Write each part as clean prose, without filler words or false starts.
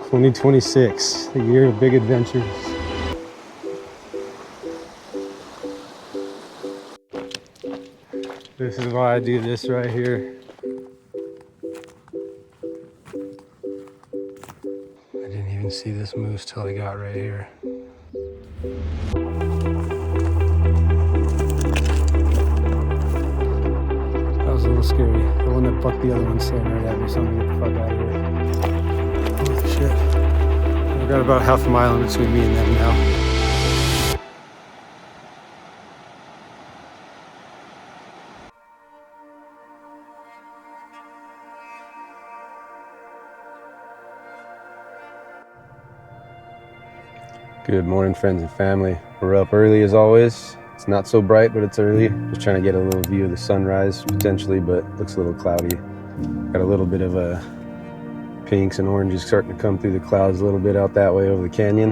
2026, the year of big adventures. This is why I do this right here. I didn't even see this moose till I got right here. That was a little scary. The one that bucked the other one staring right at me, so I'm gonna get the fuck out of here. Holy shit. I've got about half a mile in between me and them now. Good morning, friends and family. We're up early as always. It's not so bright, but it's early. Just trying to get a little view of the sunrise potentially, but looks a little cloudy. Got a little bit of pinks and oranges starting to come through the clouds a little bit out that way over the canyon.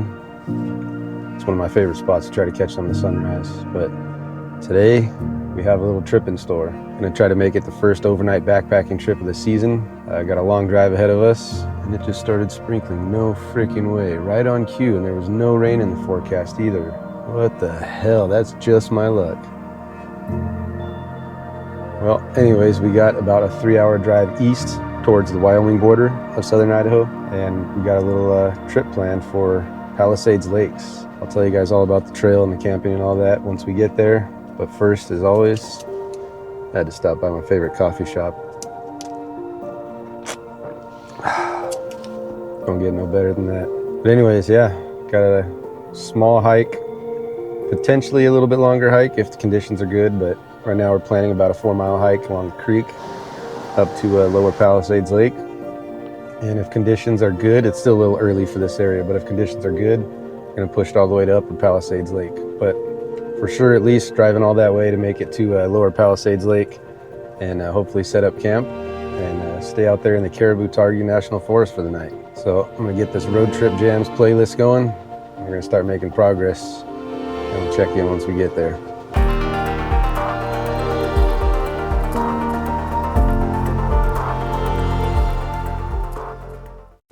It's one of my favorite spots to try to catch some of the sunrise. But today we have a little trip in store. Gonna try to make it the first overnight backpacking trip of the season. Got a long drive ahead of us, and it just started sprinkling. No freaking way, right on cue, and there was no rain in the forecast either. What the hell? That's just my luck. Well, anyways, we got about a 3-hour drive east towards the Wyoming border of Southern Idaho, and we got a little trip planned for Palisades Lakes. I'll tell you guys all about the trail and the camping and all that once we get there. But first, as always, I had to stop by my favorite coffee shop. Don't get no better than that. But anyways, yeah, got a small hike, potentially a little bit longer hike if the conditions are good, but right now we're planning about a 4-mile hike along the creek up to Lower Palisades Lake. And if conditions are good, it's still a little early for this area, but if conditions are good, we're gonna push it all the way to Upper Palisades Lake. But for sure, at least driving all that way to make it to Lower Palisades Lake and hopefully set up camp and stay out there in the Caribou-Targhee National Forest for the night. So I'm gonna get this road trip jams playlist going. We're gonna start making progress, and we'll check in once we get there.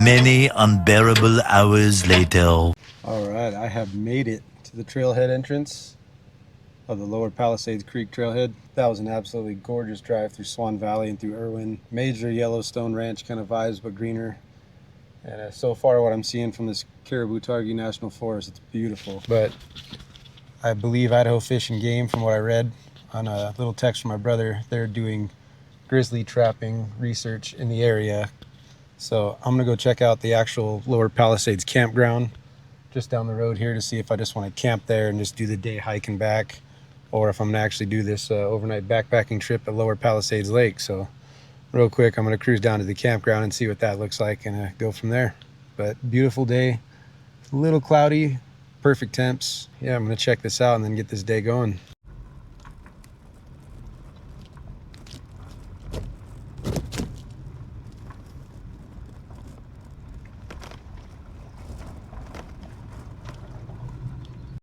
Many unbearable hours later. All right, I have made it to the trailhead entrance of the Lower Palisades Creek Trailhead. That was an absolutely gorgeous drive through Swan Valley and through Irwin. Major Yellowstone Ranch kind of vibes, but greener. And so far what I'm seeing from this Caribou-Targhee National Forest, it's beautiful. But I believe Idaho Fish and Game, from what I read on a little text from my brother, they're doing grizzly trapping research in the area. So I'm gonna go check out the actual Lower Palisades campground just down the road here to see if I just want to camp there and just do the day hiking back, or if I'm gonna actually do this overnight backpacking trip at Lower Palisades Lake. So real quick, I'm gonna cruise down to the campground and see what that looks like and go from there. But beautiful day, a little cloudy, perfect temps. Yeah, I'm gonna check this out and then get this day going.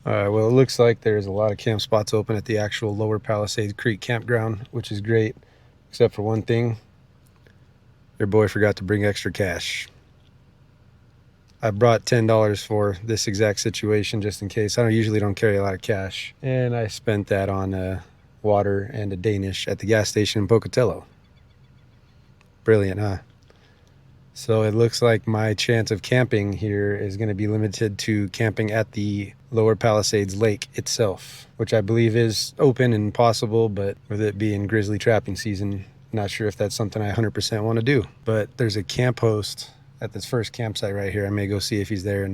Well, it looks like there's a lot of camp spots open at the actual Lower Palisades Creek campground, which is great, except for one thing. Your boy forgot to bring extra cash. I brought $10 for this exact situation just in case. I usually don't carry a lot of cash. And I spent that on water and a Danish at the gas station in Pocatello. Brilliant, huh? So it looks like my chance of camping here is going to be limited to camping at the Lower Palisades Lake itself, which I believe is open and possible, but with it being grizzly trapping season, not sure if that's something I 100% want to do. But there's a camp host at this first campsite right here. I may go see if he's there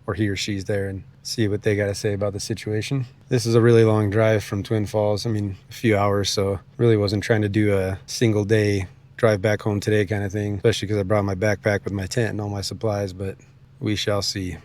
or he or she's there and see what they got to say about the situation. This is a really long drive from Twin Falls. I mean, a few hours, so really wasn't trying to do a single day drive back home today kind of thing, especially because I brought my backpack with my tent and all my supplies, but we shall see.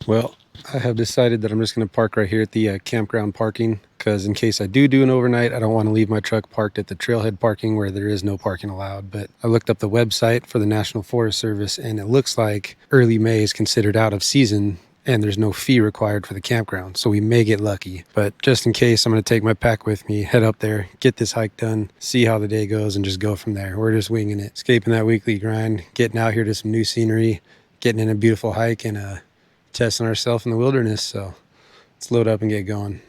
Well, I have decided that I'm just going to park right here at the campground parking, because in case I do an overnight, I don't want to leave my truck parked at the trailhead parking where there is no parking allowed. But I looked up the website for the National Forest Service, and it looks like early May is considered out of season and there's no fee required for the campground, so we may get lucky. But just in case, I'm going to take my pack with me, head up there, get this hike done, see how the day goes, and just go from there. We're just winging it, escaping that weekly grind, getting out here to some new scenery, getting in a beautiful hike, and testing ourselves in the wilderness. So let's load up and get going.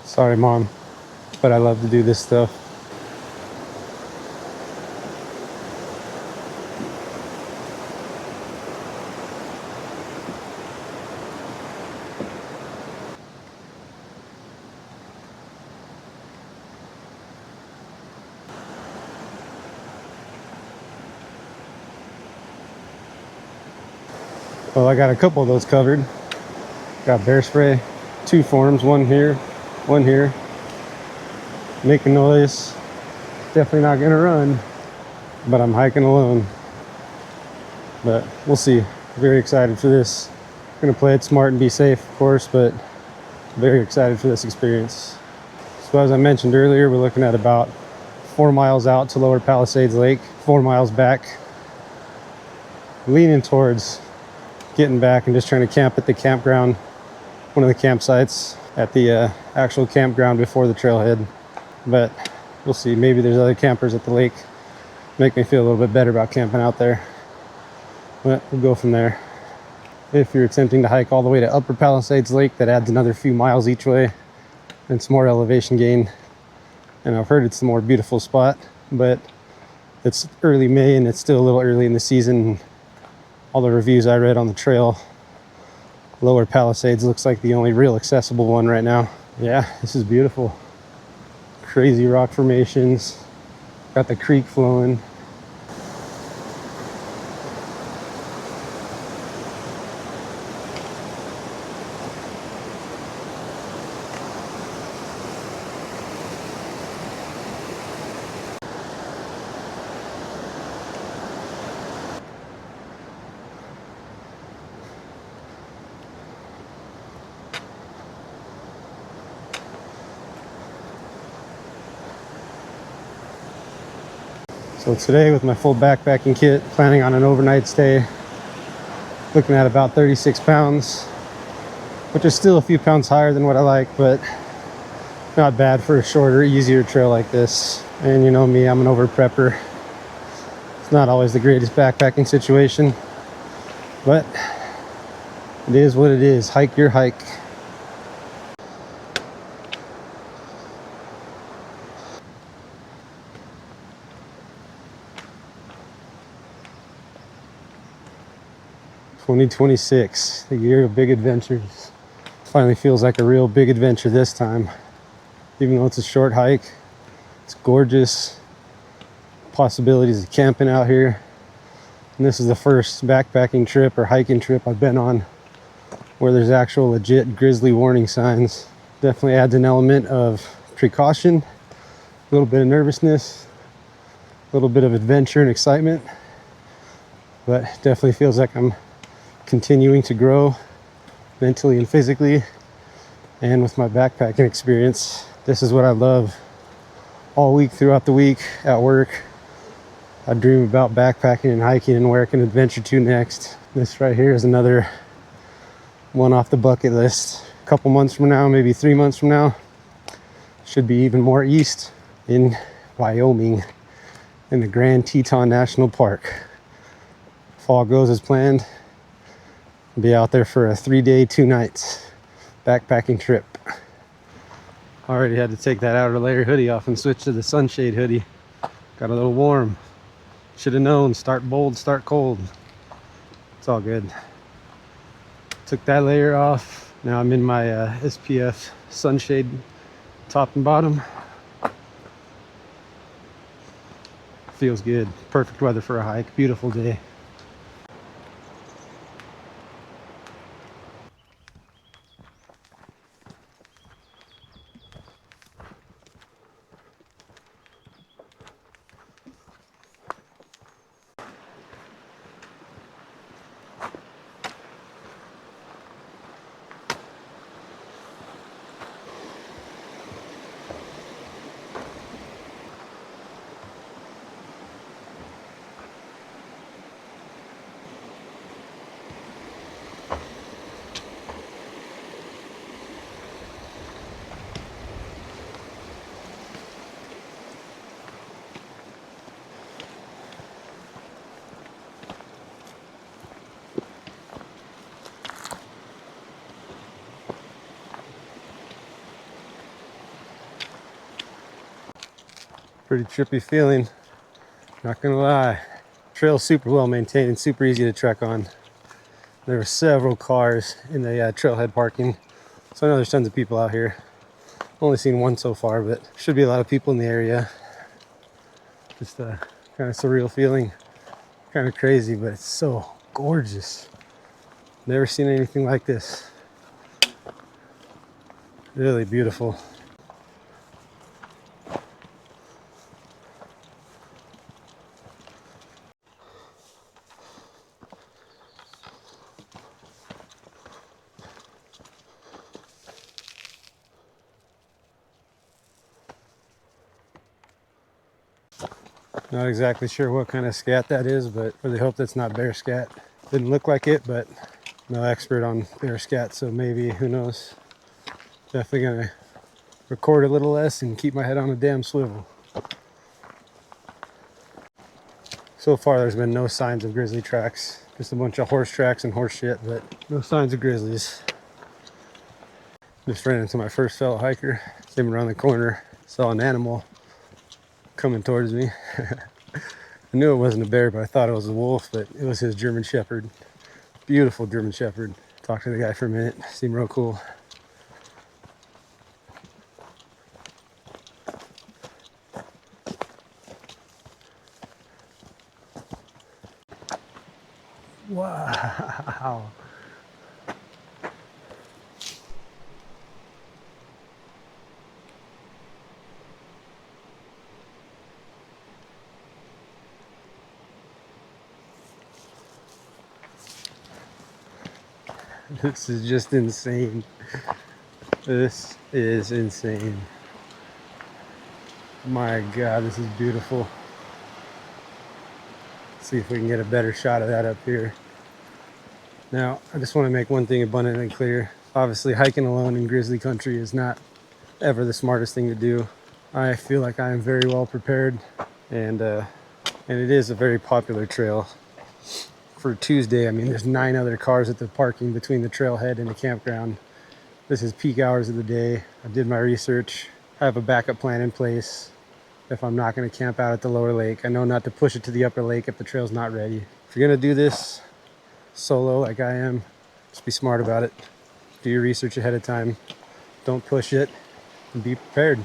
Sorry, Mom, but I love to do this stuff. Well, I got a couple of those covered. Got bear spray, 2 forms, one here, one here. Making noise. Definitely not gonna run, but I'm hiking alone. But we'll see. Very excited for this. Gonna play it smart and be safe, of course, but very excited for this experience. So as I mentioned earlier, we're looking at about 4 miles out to Lower Palisades Lake, 4 miles back. Leaning towards getting back and just trying to camp at the campground, one of the campsites at the actual campground before the trailhead. But we'll see. Maybe there's other campers at the lake. Make me feel a little bit better about camping out there. But we'll go from there. If you're attempting to hike all the way to Upper Palisades Lake, that adds another few miles each way and some more elevation gain. And I've heard it's the more beautiful spot, but it's early May and it's still a little early in the season. All the reviews I read on the trail, Lower Palisades looks like the only real accessible one right now. Yeah, this is beautiful. Crazy rock formations. Got the creek flowing. So today with my full backpacking kit, planning on an overnight stay, looking at about 36 pounds, which is still a few pounds higher than what I like, but not bad for a shorter, easier trail like this. And you know me, I'm an over prepper. It's not always the greatest backpacking situation, but it is what it is. Hike your hike. (2026), the year of big adventures. Finally feels like a real big adventure this time. Even though it's a short hike, it's gorgeous. Possibilities of camping out here. And this is the first backpacking trip or hiking trip I've been on where there's actual legit grizzly warning signs. Definitely adds an element of precaution, a little bit of nervousness, a little bit of adventure and excitement, but definitely feels like I'm continuing to grow mentally and physically. And with my backpacking experience, this is what I love. All week throughout the week at work, I dream about backpacking and hiking and where I can adventure to next. This right here is another one off the bucket list. A couple months from now, maybe 3 months from now, should be even more east in Wyoming in the Grand Teton National Park. If all goes as planned, I'll be out there for a 3-day, 2 nights backpacking trip. Already had to take that outer layer hoodie off and switch to the sunshade hoodie. Got a little warm. Should have known, start bold, start cold. It's all good. Took that layer off. Now I'm in my SPF sunshade top and bottom. Feels good. Perfect weather for a hike. Beautiful day. Pretty trippy feeling, not gonna lie. Trail's super well maintained and super easy to trek on. There were several cars in the trailhead parking, so I know there's tons of people out here. Only seen one so far, but should be a lot of people in the area. Just a kind of surreal feeling, kind of crazy, but it's so gorgeous. Never seen anything like this. Really beautiful. Not exactly sure what kind of scat that is, but really hope that's not bear scat. Didn't look like it, but no expert on bear scat, so maybe, who knows. Definitely gonna record a little less and keep my head on a damn swivel. So far there's been no signs of grizzly tracks. Just a bunch of horse tracks and horse shit, but no signs of grizzlies. Just ran into my first fellow hiker. Came around the corner, saw an animal coming towards me. I knew it wasn't a bear, but I thought it was a wolf, but it was his German Shepherd. Beautiful German Shepherd. Talked to the guy for a minute, seemed real cool. Wow. This is just insane. This is insane. My God, this is beautiful. Let's see if we can get a better shot of that up here. Now, I just want to make one thing abundantly clear. Obviously, hiking alone in grizzly country is not ever the smartest thing to do. I feel like I am very well prepared, and it is a very popular trail. For Tuesday, I mean, there's 9 other cars at the parking between the trailhead and the campground. This is peak hours of the day. I did my research. I have a backup plan in place if I'm not going to camp out at the lower lake. I know not to push it to the upper lake if the trail's not ready. If you're going to do this solo like I am, just be smart about it. Do your research ahead of time. Don't push it, and be prepared.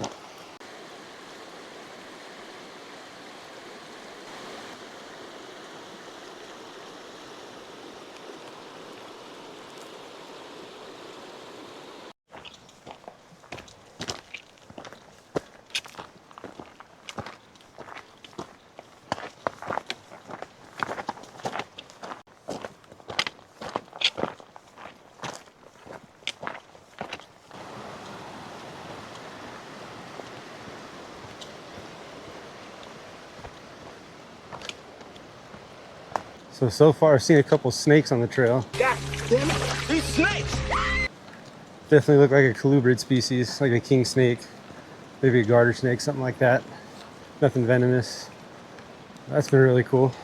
So far I've seen a couple snakes on the trail. God damn it, these snakes! Definitely look like a colubrid species, like a king snake, maybe a garter snake, something like that. Nothing venomous. That's been really cool.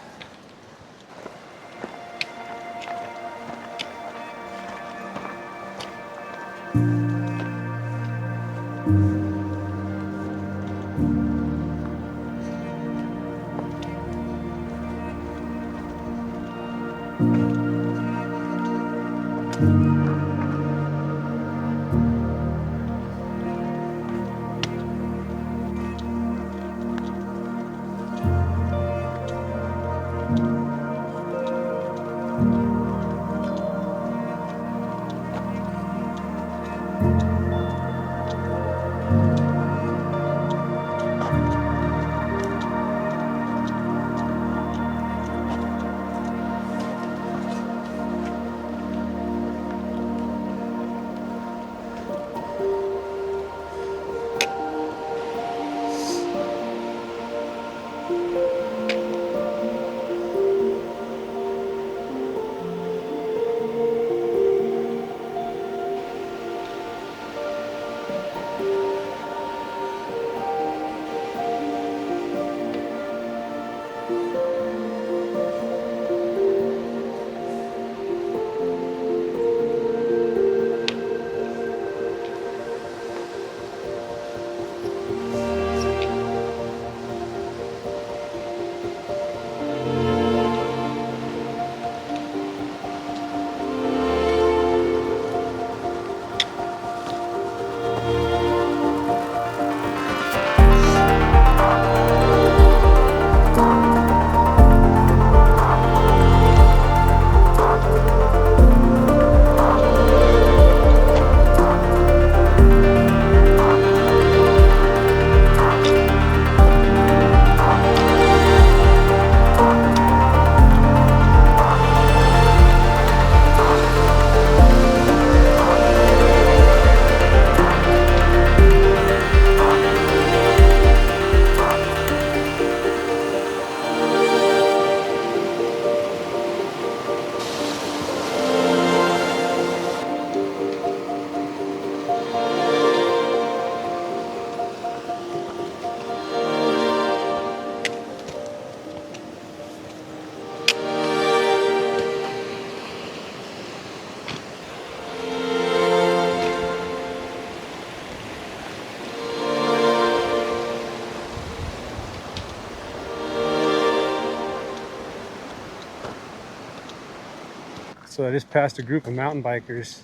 So I just passed a group of mountain bikers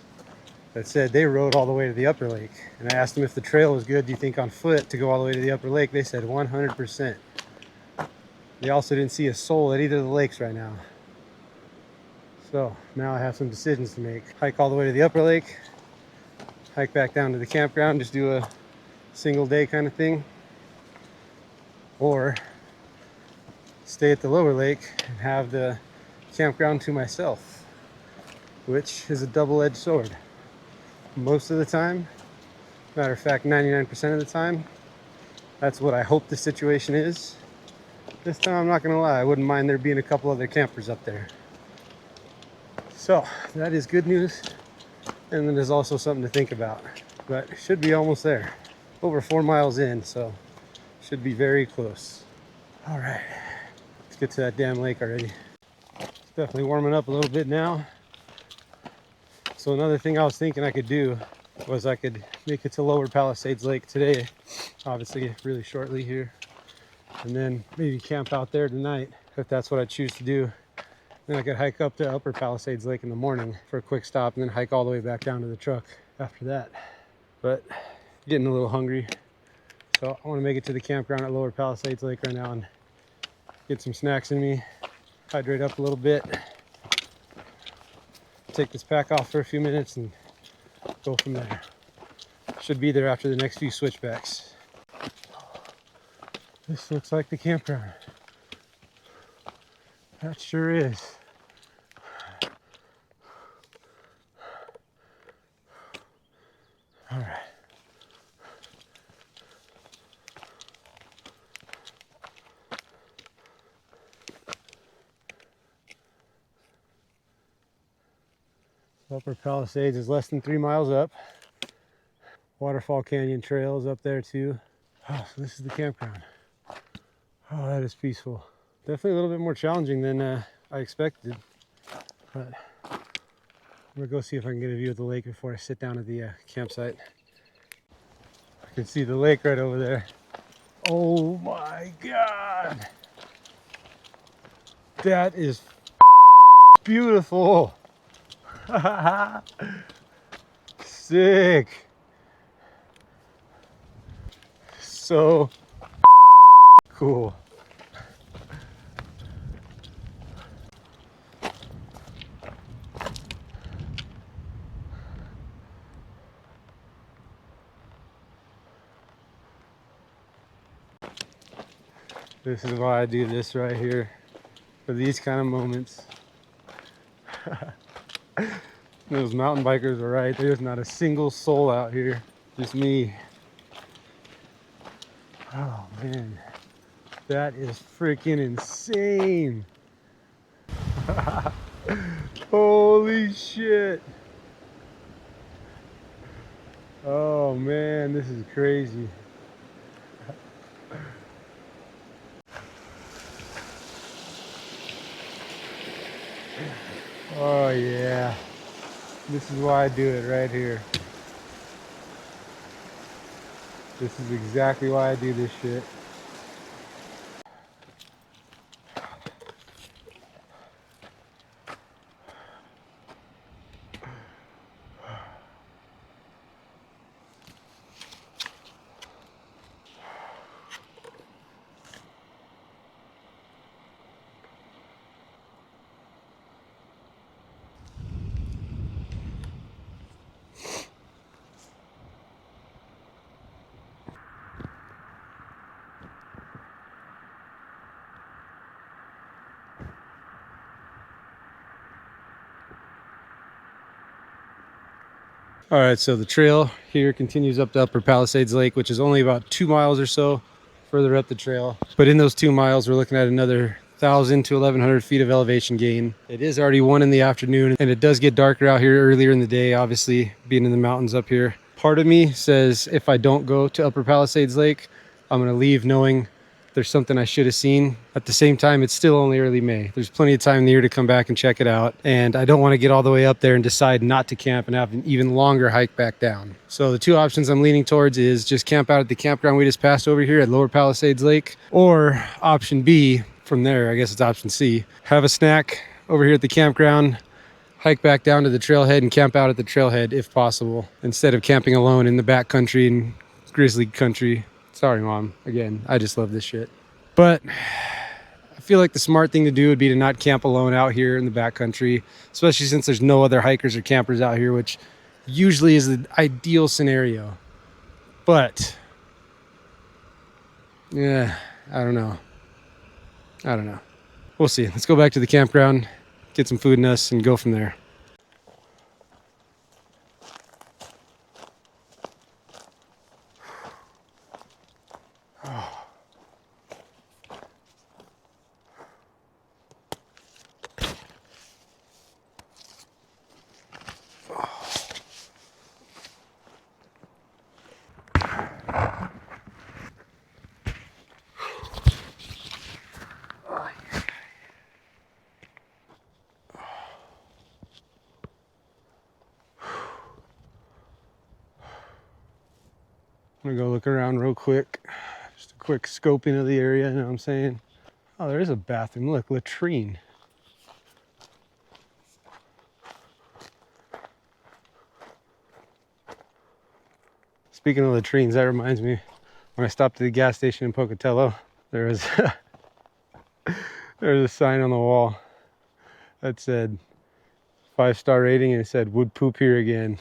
that said they rode all the way to the upper lake. And I asked them if the trail was good, do you think, on foot to go all the way to the upper lake? They said 100%. They also didn't see a soul at either of the lakes right now. So now I have some decisions to make. Hike all the way to the upper lake, hike back down to the campground, just do a single day kind of thing, or stay at the lower lake and have the campground to myself, which is a double-edged sword. Most of the time, matter of fact 99% of the time, that's what I hope the situation is. This time I'm not gonna lie, I wouldn't mind there being a couple other campers up there. So that is good news, and then there's also something to think about, but it should be almost there. Over 4 miles in, so should be very close. All right, let's get to that damn lake already. It's definitely warming up a little bit now. So another thing I was thinking I could do was I could make it to Lower Palisades Lake today, obviously really shortly here, and then maybe camp out there tonight if that's what I choose to do. Then I could hike up to Upper Palisades Lake in the morning for a quick stop and then hike all the way back down to the truck after that. But getting a little hungry, so I want to make it to the campground at Lower Palisades Lake right now and get some snacks in me, hydrate up a little bit, take this pack off for a few minutes and go from there. Should be there after the next few switchbacks. This looks like the campground. That sure is. All right. Upper Palisades is less than 3 miles up. Waterfall Canyon Trail is up there too. Oh, so this is the campground. Oh, that is peaceful. Definitely a little bit more challenging than I expected, but I'm gonna go see if I can get a view of the lake before I sit down at the campsite. I can see the lake right over there. Oh my God! That is beautiful! Sick! So cool. This is why I do this right here, for these kind of moments. Those mountain bikers are right. There's not a single soul out here, just me. Oh man, that is freaking insane. Holy shit. Oh man, this is crazy. Oh yeah, this is why I do it right here. This is exactly why I do this shit. All right, so the trail here continues up to Upper Palisades Lake, which is only about 2 miles or so further up the trail. But in those 2 miles, we're looking at another 1,000 to 1,100 feet of elevation gain. It is already 1 in the afternoon, and it does get darker out here earlier in the day, obviously being in the mountains up here. Part of me says if I don't go to Upper Palisades Lake, I'm gonna leave knowing there's something I should have seen. At the same time, it's still only early May. There's plenty of time in the year to come back and check it out. And I don't want to get all the way up there and decide not to camp and have an even longer hike back down. So the two options I'm leaning towards is just camp out at the campground we just passed over here at Lower Palisades Lake, or option B, from there, I guess it's option C, have a snack over here at the campground, hike back down to the trailhead and camp out at the trailhead if possible, instead of camping alone in the backcountry and grizzly country. Sorry, Mom. Again, I just love this shit. But I feel like the smart thing to do would be to not camp alone out here in the backcountry, especially since there's no other hikers or campers out here, which usually is the ideal scenario. But yeah, I don't know. We'll see. Let's go back to the campground, get some food in us, and go from there. I'm gonna go look around real quick. Just a quick scoping of the area, you know what I'm saying? Oh, there is a bathroom. Look, latrine. Speaking of latrines, that reminds me, when I stopped at the gas station in Pocatello, there was a sign on the wall that said 5-star rating, and it said would poop here again.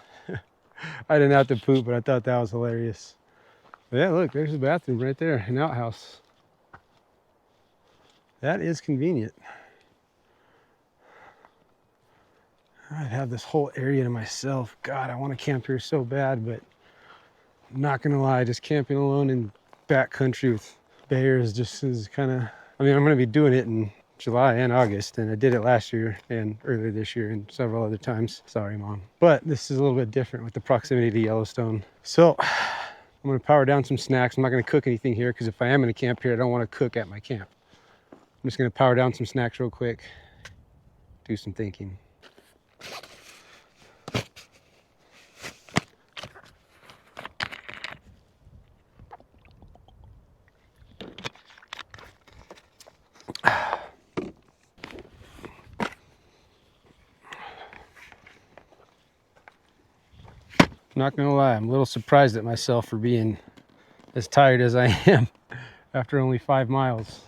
I didn't have to poop, but I thought that was hilarious. But yeah, look, there's a bathroom right there, an outhouse. That is convenient. I'd have this whole area to myself. God, I want to camp here so bad, but I'm not gonna lie, just camping alone in backcountry with bears just is kind of, I mean, I'm gonna be doing it in July and August, and I did it last year and earlier this year and several other times. Sorry, Mom. But this is a little bit different with the proximity to Yellowstone. So I'm gonna power down some snacks. I'm not gonna cook anything here because if I am gonna camp here, I don't want to cook at my camp. I'm just gonna power down some snacks real quick, do some thinking. Not gonna lie, I'm a little surprised at myself for being as tired as I am after only 5 miles.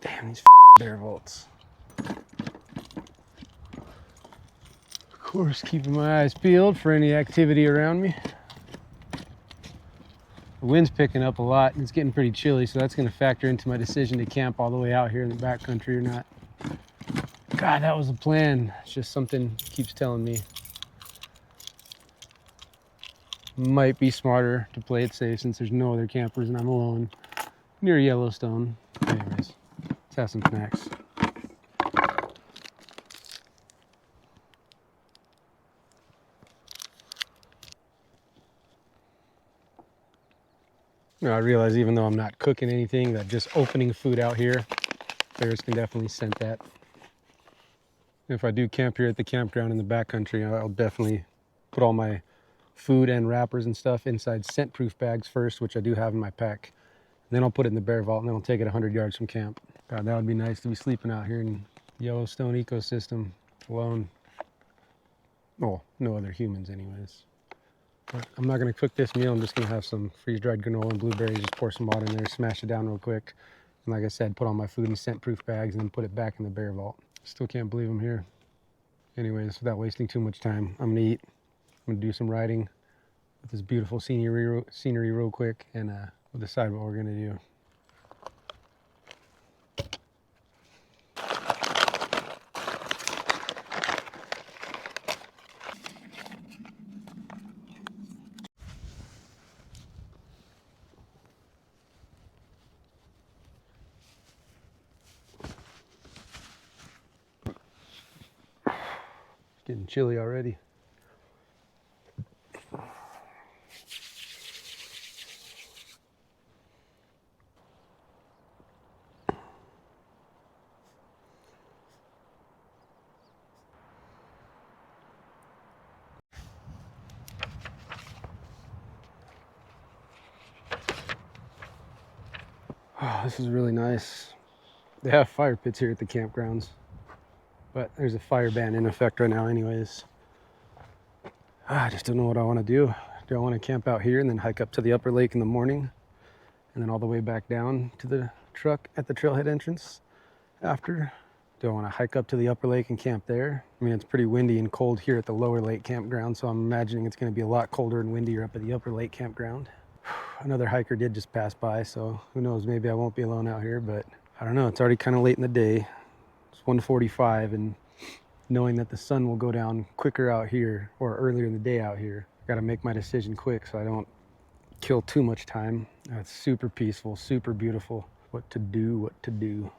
Damn, these bear vaults. Of course, keeping my eyes peeled for any activity around me. The wind's picking up a lot and it's getting pretty chilly, so that's gonna factor into my decision to camp all the way out here in the backcountry or not. God, that was the plan. It's just something keeps telling me. Might be smarter to play it safe since there's no other campers and I'm alone near Yellowstone. Anyways, let's have some snacks. Now, I realize even though I'm not cooking anything, that just opening food out here, bears can definitely scent that. If I do camp here at the campground in the backcountry, I'll definitely put all my food and wrappers and stuff inside scent-proof bags first, which I do have in my pack. And then I'll put it in the bear vault, and then I'll take it 100 yards from camp. God, that would be nice to be sleeping out here in Yellowstone ecosystem alone. Well, no other humans anyways. But I'm not gonna cook this meal. I'm just gonna have some freeze-dried granola and blueberries, just pour some water in there, smash it down real quick. And like I said, put all my food in scent-proof bags and then put it back in the bear vault. Still can't believe I'm here. Anyways, without wasting too much time, I'm gonna eat. I'm gonna do some riding with this beautiful scenery real quick, and we'll decide what we're gonna do. It's getting chilly already. Oh, this is really nice. They have fire pits here at the campgrounds. But there's a fire ban in effect right now anyways. I just don't know what I want to do. Do I want to camp out here and then hike up to the upper lake in the morning and then all the way back down to the truck at the trailhead entrance after? Do I want to hike up to the upper lake and camp there? I mean, it's pretty windy and cold here at the lower lake campground, so I'm imagining it's going to be a lot colder and windier up at the upper lake campground. Another hiker did just pass by, so who knows, maybe I won't be alone out here, but I don't know. It's already kind of late in the day. It's 1:45, and knowing that the sun will go down quicker out here or earlier in the day out here, I got to make my decision quick so I don't kill too much time. It's super peaceful, super beautiful. What to do, what to do.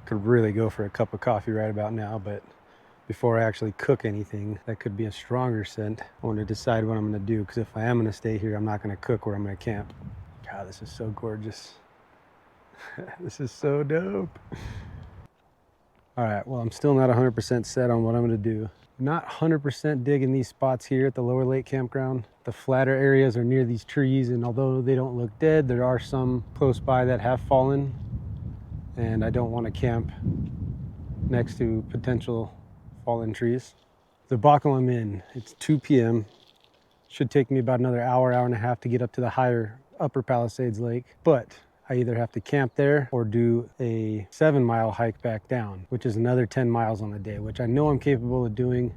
Could really go for a cup of coffee right about now, but before I actually cook anything that could be a stronger scent, I want to decide what I'm going to do, because if I am going to stay here, I'm not going to cook where I'm going to camp. God, this is so gorgeous. This is so dope. All right, well, I'm still not 100% set on what I'm going to do. Not 100% digging these spots here at the lower lake campground. The flatter areas are near these trees, and although they don't look dead, there are some close by that have fallen, and I don't want to camp next to potential fallen trees. The buckle I'm in, it's 2 p.m. Should take me about another hour, hour and a half to get up to the higher upper Palisades Lake, but I either have to camp there or do a 7-mile hike back down, which is another 10 miles on the day, which I know I'm capable of doing,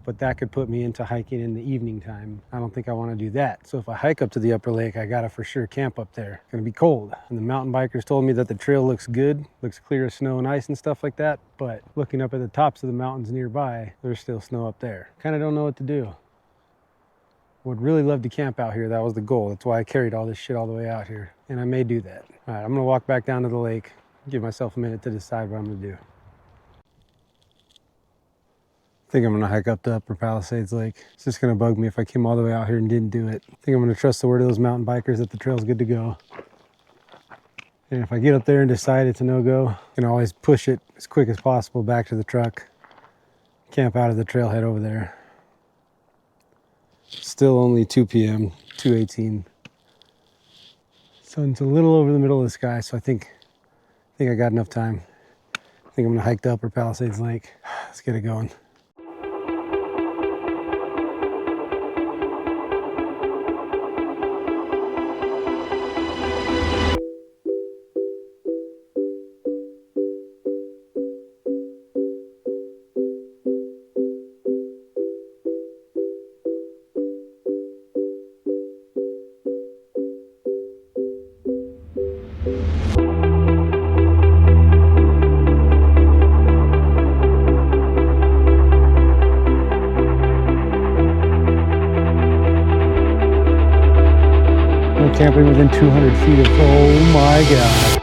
but that could put me into hiking in the evening time. I don't think I want to do that. So if I hike up to the upper lake, I gotta for sure camp up there. It's gonna be cold. And the mountain bikers told me that the trail looks good, looks clear of snow and ice and stuff like that, but looking up at the tops of the mountains nearby, there's still snow up there. Kinda don't know what to do. Would really love to camp out here. That was the goal. That's why I carried all this shit all the way out here. And I may do that. All right, I'm gonna walk back down to the lake, give myself a minute to decide what I'm gonna do. I think I'm gonna hike up the upper Palisades Lake. It's just gonna bug me if I came all the way out here and didn't do it. I think I'm gonna trust the word of those mountain bikers that the trail's good to go. And if I get up there and decide it's a no-go, I can always push it as quick as possible back to the truck, camp out of the trailhead over there. Still only 2 p.m., 2:18. Sun's a little over the middle of the sky, so I think I got enough time. I think I'm gonna hike the upper Palisades Lake. Let's get it going. Camping within 200 feet of, oh my God.